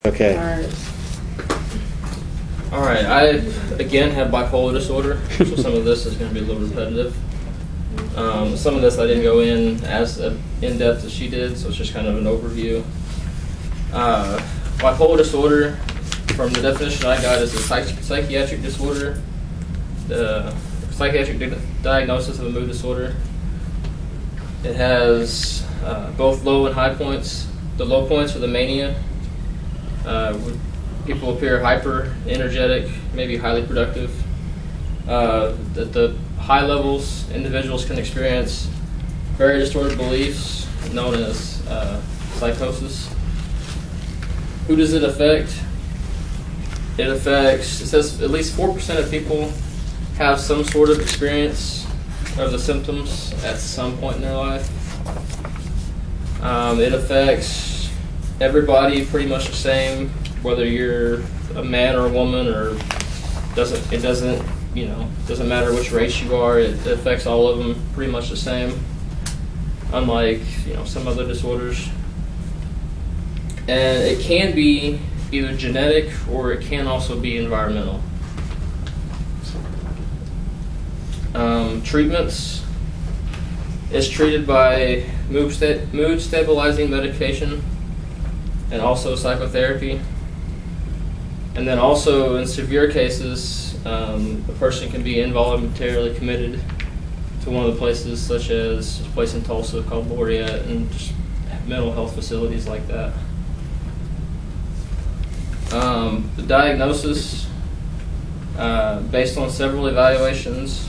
Okay. All right, I again have bipolar disorder, so some of this is going to be a little repetitive. Some of this I didn't go in as in-depth as she did, so it's just kind of an overview. Bipolar disorder, from the definition I got, is a psychiatric disorder, the psychiatric diagnosis of a mood disorder. It has both low and high points. The low points are the mania. People appear hyper, energetic, maybe highly productive. At the high levels, individuals can experience very distorted beliefs known as psychosis. Who does it affect? It says at least 4% of people have some sort of experience of the symptoms at some point in their life. It affects everybody pretty much the same, whether you're a man or a woman, or doesn't matter which race you are. It affects all of them pretty much the same, unlike some other disorders. And it can be either genetic or it can also be environmental. Treatments. It's treated by mood stabilizing medication and also psychotherapy. And then also in severe cases, a person can be involuntarily committed to one of the places, such as a place in Tulsa called Laureate, and just mental health facilities like that. The diagnosis, based on several evaluations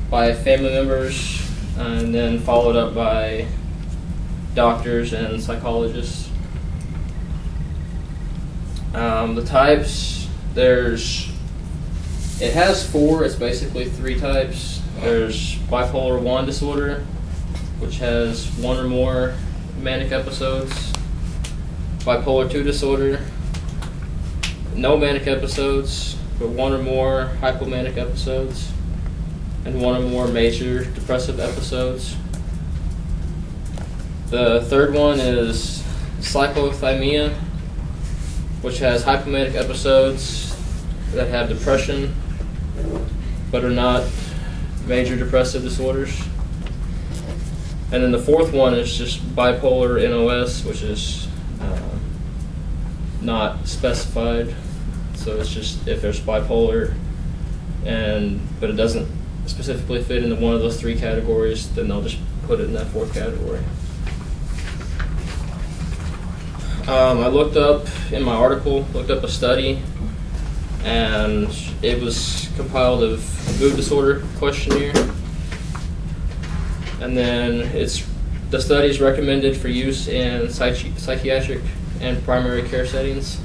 by family members, and then followed up by doctors and psychologists. The types, it has 4, it's basically 3 types. There's bipolar 1 disorder, which has 1 or more manic episodes. Bipolar 2 disorder, no manic episodes, but 1 or more hypomanic episodes, and 1 or more major depressive episodes. The third one is cyclothymia, which has hypomanic episodes that have depression, but are not major depressive disorders. And then the fourth one is just bipolar NOS, which is not specified. So it's just if there's bipolar, but it doesn't specifically fit into one of those 3 categories, then they'll just put it in that 4th category. I looked up, in my article, a study, and it was compiled of mood disorder questionnaire. And then the study is recommended for use in psychiatric and primary care settings.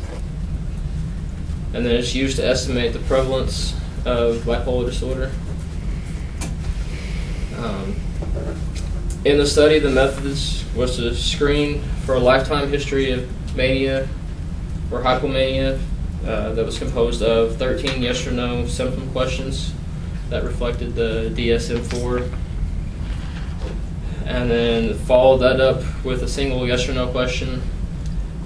And then it's used to estimate the prevalence of bipolar disorder. In the study, the methods was to screen for a lifetime history of mania or hypomania that was composed of 13 yes or no symptom questions that reflected the DSM-4, and then follow that up with a single yes or no question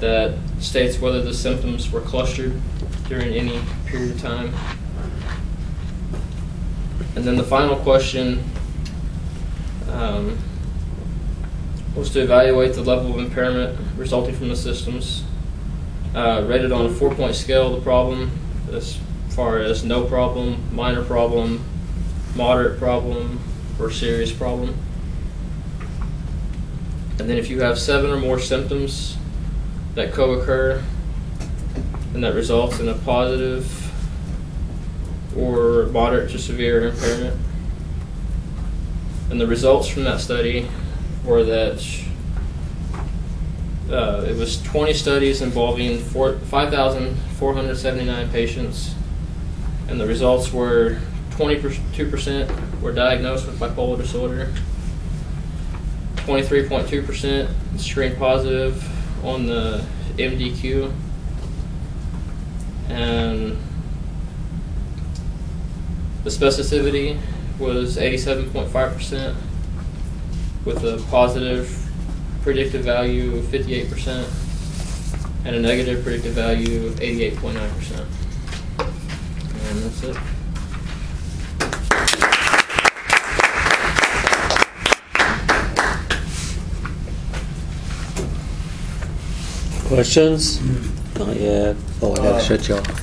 that states whether the symptoms were clustered during any period of time. And then the final question was to evaluate the level of impairment resulting from the systems, rated on a 4-point scale of the problem, as far as no problem, minor problem, moderate problem, or serious problem. And then if you have 7 or more symptoms that co-occur, and that results in a positive or moderate to severe impairment. And the results from that study were that it was 20 studies involving 5,479 patients, and the results were 22% were diagnosed with bipolar disorder, 23.2% screened positive on the MDQ, and the specificity was 87.5%, with a positive predictive value of 58%. and a negative predictive value of 88.9%. And that's it. Questions? Not yet. Oh, I gotta shut you off.